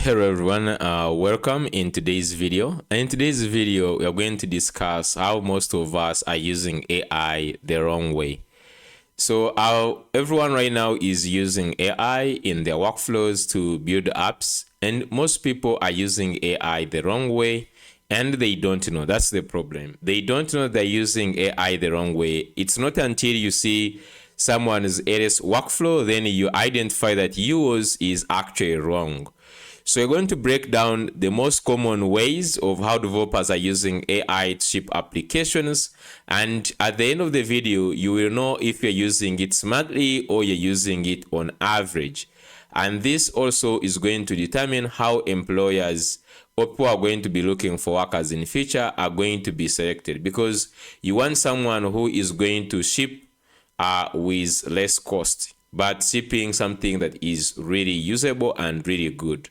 Hello everyone, welcome in today's video. In today's video, we are going to discuss how most of us are using AI the wrong way. So everyone right now is using AI in their workflows to build apps, and most people are using AI the wrong way, and they don't know. That's the problem. They don't know they're using AI the wrong way. It's not until you see someone's latest workflow, then you identify that yours is actually wrong. So we're going to break down the most common ways of how developers are using AI to ship applications. And at the end of the video, you will know if you're using it smartly or you're using it on average. And this also is going to determine how employers or people are going to be looking for workers in the future are going to be selected, because you want someone who is going to ship with less cost, but shipping something that is really usable and really good.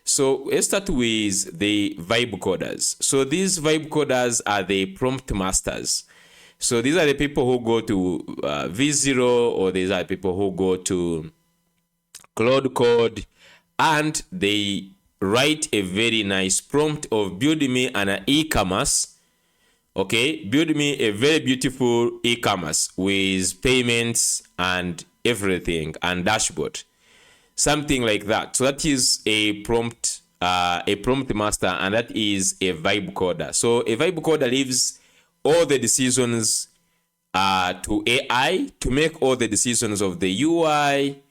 So let's start with the vibe coders. So these vibe coders are the prompt masters. So these are the people who go to V0, or these are people who go to Cloud Code, and they write a very nice prompt of build me an e-commerce. Okay, build me a very beautiful e-commerce with payments and everything and dashboard. Something like that. So that is a prompt master, and that is a vibe coder. So a vibe coder leaves all the decisions to AI to make all the decisions of the UI.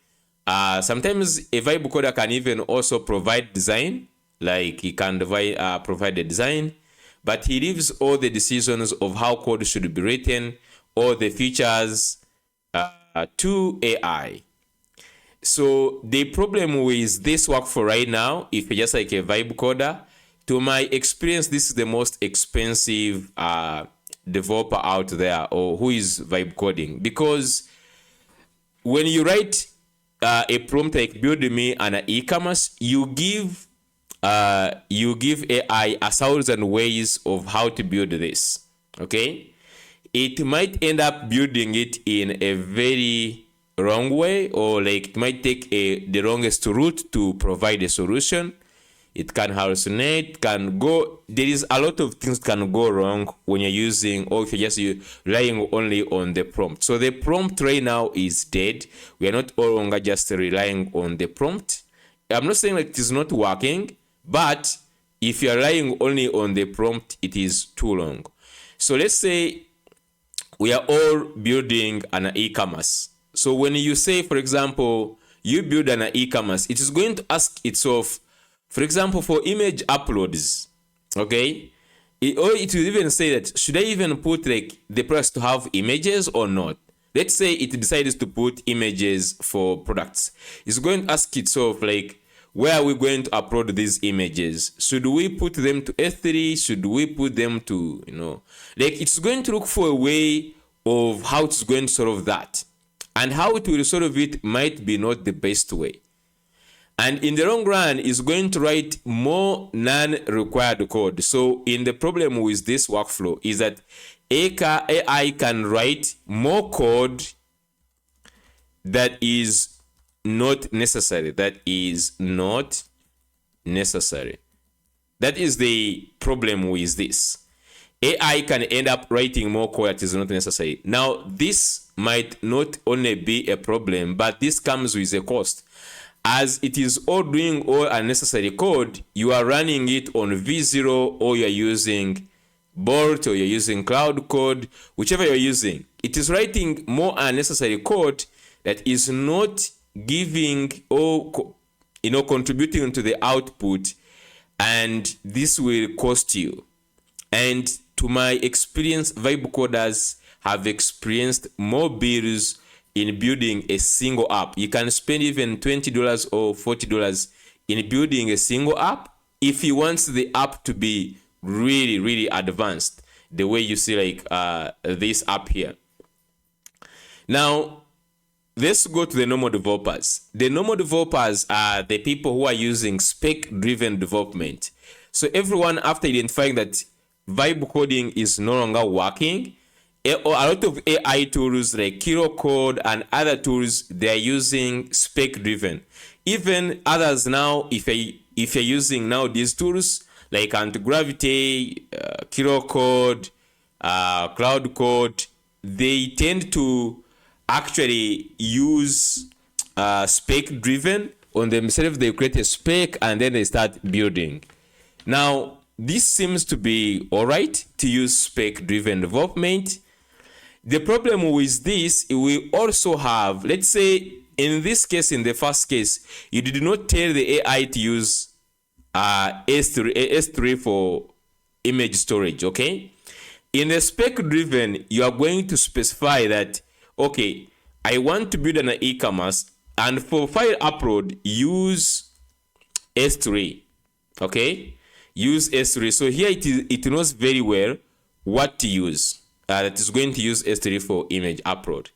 Sometimes a vibe coder can even also provide design, like he can provide the design, but he leaves all the decisions of how code should be written, all the features to AI. So the problem with this workflow right now, if you're just like a vibe coder, to my experience, this is the most expensive developer out there, or who is vibe coding, because when you write a prompt like build me an e-commerce, you give AI 1,000 ways of how to build this. Okay, it might end up building it in a very wrong way, or like it might take the longest route to provide a solution. It can hallucinate, can go, there is a lot of things can go wrong when you're using, or if you're just relying only on the prompt. So the prompt right now is dead. We are not no longer just relying on the prompt. I'm not saying like it is not working, but if you're relying only on the prompt, it is too long. So let's say we are all building an e-commerce. So when you say, for example, you build an e-commerce, it is going to ask itself, for example, for image uploads, okay? Or it will even say that, should I even put like the price to have images or not? Let's say it decides to put images for products. It's going to ask itself like, where are we going to upload these images? Should we put them to S3? Should we put them to, like it's going to look for a way of how it's going to solve that. And how it will solve it might be not the best way. And in the long run, is going to write more non-required code. So in the problem with this workflow is that AI can write more code that is not necessary. That is not necessary. That is the problem with this. AI can end up writing more code that is not necessary. Now, this might not only be a problem, but this comes with a cost. As it is all doing all unnecessary code, you are running it on V0, or you're using Bolt, or you're using Cloud Code, whichever you're using. It is writing more unnecessary code that is not giving or contributing to the output, and this will cost you. And to my experience, vibe coders have experienced more bills in building a single app. You can spend even $20 or $40 in building a single app if you want the app to be really, really advanced, the way you see like this app here. Now, let's go to the normal developers. The normal developers are the people who are using spec-driven development. So everyone, after identifying that vibe coding is no longer working, a lot of AI tools like Kiro Code and other tools, they are using spec-driven. Even others now, if if you're using now these tools like anti-gravity, Kiro Code, Cloud Code, they tend to actually use spec-driven on themselves. They create a spec and then they start building. Now, this seems to be all right to use spec-driven development. The problem with this, we also have, let's say, in this case, in the first case, you did not tell the AI to use S3 for image storage, okay? In the spec-driven, you are going to specify that, okay, I want to build an e-commerce, and for file upload, use S3, okay? Use S3. So here it knows very well what to use. That is going to use S3 for image upload.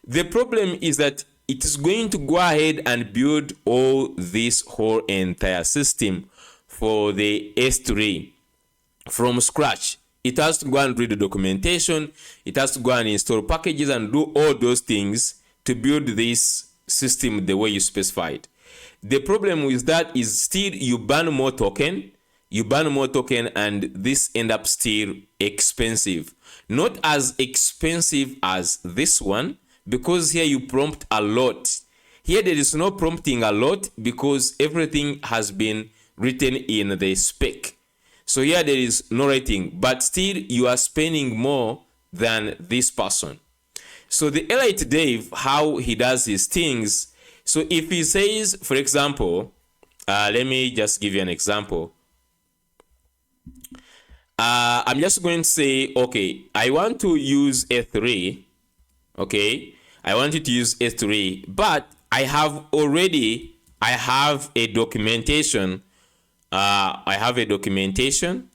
The problem is that it is going to go ahead and build all this whole entire system for the S3 from scratch. It has to go and read the documentation. It has to go and install packages and do all those things to build this system the way you specified. The problem with that is still you burn more token. And this end up still expensive. Not as expensive as this one, because here you prompt a lot. Here there is no prompting a lot because everything has been written in the spec. So here there is no writing, but still you are spending more than this person. So the elite Dave, how he does his things. So if he says, for example, let me just give you an example. I'm just going to say, okay, I want to use S3. Okay, I want you to use S3, but I have a documentation. I have a documentation,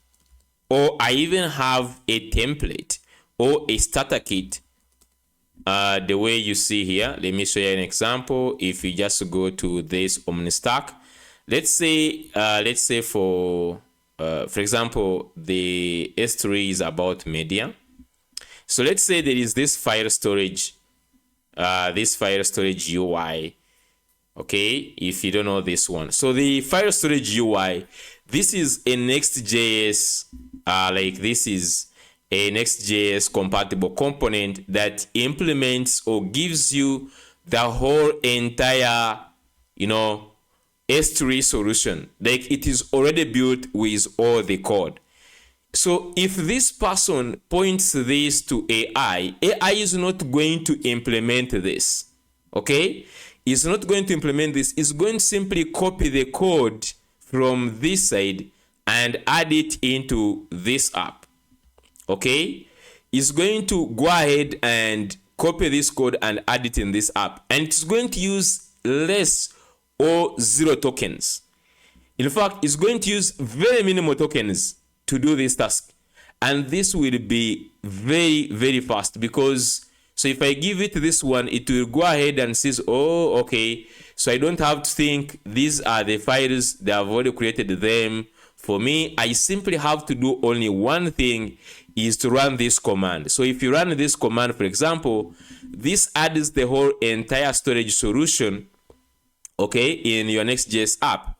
or I even have a template or a starter kit. The way you see here, let me show you an example. If you just go to this OmniStack, let's say for example, the S3 is about media. So let's say there is this file storage UI. Okay, if you don't know this one. So the file storage UI, this is a Next.js, this is a Next.js compatible component that implements or gives you the whole entire, S3 solution. Like it is already built with all the code. So if this person points this to AI is not going to implement this. Okay? It's not going to implement this. It's going to simply copy the code from this side and add it into this app. Okay? It's going to go ahead and copy this code and add it in this app. And it's going to use less or zero tokens. In fact, it's going to use very minimal tokens to do this task. And this will be very, very fast because, so if I give it this one, it will go ahead and says, oh, okay, so I don't have to think these are the files, they have already created them. For me, I simply have to do only one thing, is to run this command. So if you run this command, for example, this adds the whole entire storage solution, okay, in your Next.js app.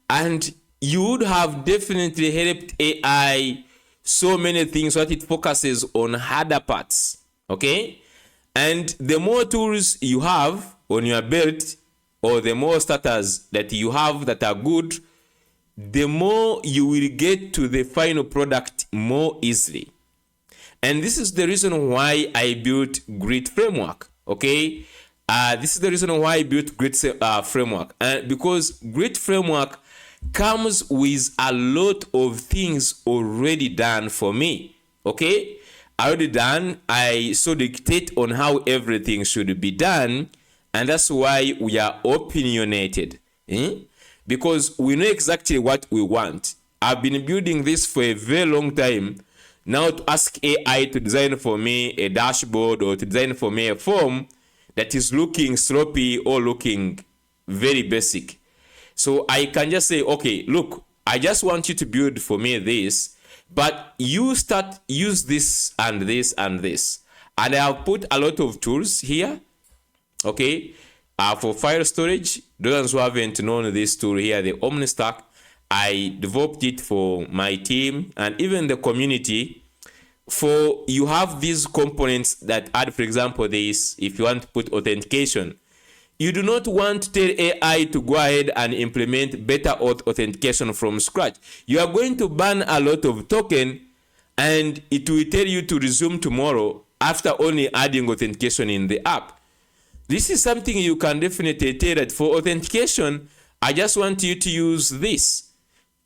And you would have definitely helped AI so many things so that it focuses on harder parts, okay? And the more tools you have on your belt, or the more starters that you have that are good, the more you will get to the final product more easily. And this is the reason why I built Grid Framework, okay? This is the reason why I built Grid Framework. Because Grid Framework comes with a lot of things already done for me, okay? Already done. I so dictate on how everything should be done, and that's why we are opinionated, because we know exactly what we want. I've been building this for a very long time. Now to ask AI to design for me a dashboard or to design for me a form that is looking sloppy or looking very basic. So I can just say, okay, look, I just want you to build for me this, but you use this and this and this. And I have put a lot of tools here, okay, for file storage. Those who haven't known this tool here, the OmniStack, I developed it for my team and even the community. For you have these components that add, for example, this, if you want to put authentication, you do not want to tell AI to go ahead and implement better auth authentication from scratch. You are going to burn a lot of token, and it will tell you to resume tomorrow after only adding authentication in the app. This is something you can definitely tell that for authentication, I just want you to use this.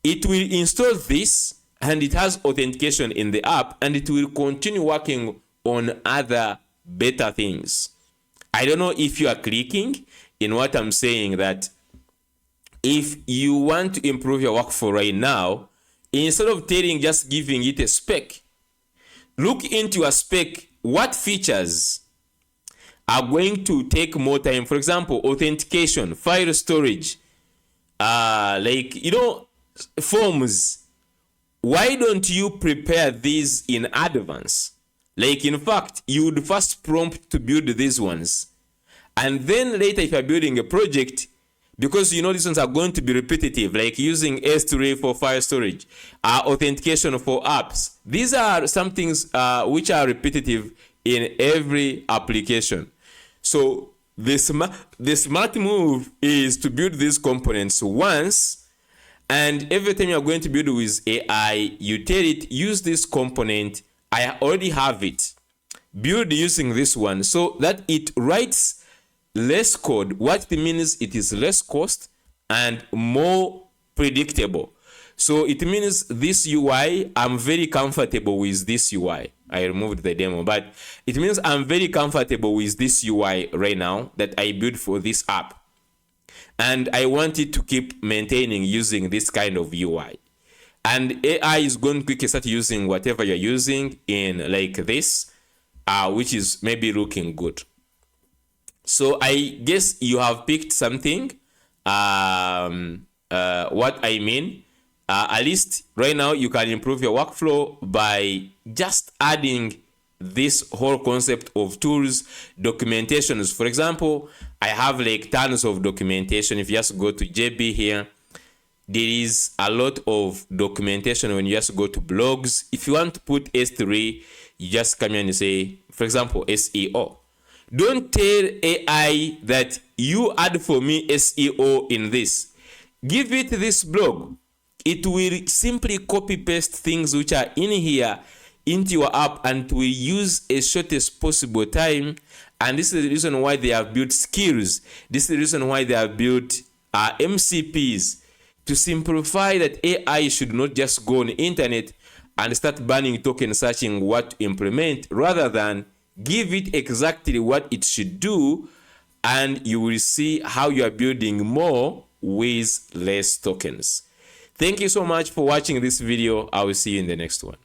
It will install this, and it has authentication in the app, and it will continue working on other better things. I don't know if you are clicking in what I'm saying, that if you want to improve your workflow right now, instead of just giving it a spec, look into a spec. What features are going to take more time? For example, authentication, file storage, forms. Why don't you prepare these in advance? In fact, you would first prompt to build these ones. And then later, if you're building a project, because these ones are going to be repetitive, like using S3 for file storage, authentication for apps. These are some things which are repetitive in every application. So the smart move is to build these components once, and every time you're going to build with AI, you tell it, use this component. I already have it. Build using this one, so that it writes less code. What it means, it is less cost and more predictable. So it means this UI, I'm very comfortable with this UI. I removed the demo, but it means I'm very comfortable with this UI right now that I built for this app. And I want it to keep maintaining using this kind of UI. And AI is going to quickly start using whatever you're using in like this, which is maybe looking good. So I guess you have picked something. What I mean, at least right now you can improve your workflow by just adding this whole concept of tools, documentations. For example, I have like tons of documentation. If you just go to JB here, there is a lot of documentation when you just go to blogs. If you want to put S3, you just come here and say, for example, SEO. Don't tell AI that you add for me SEO in this. Give it this blog. It will simply copy paste things which are in here into your app, and will use a shortest possible time. And this is the reason why they have built skills. This is the reason why they have built MCPs, to simplify that AI should not just go on the internet and start banning token searching what to implement, rather than give it exactly what it should do, and you will see how you are building more with less tokens. Thank you so much for watching this video. I will see you in the next one.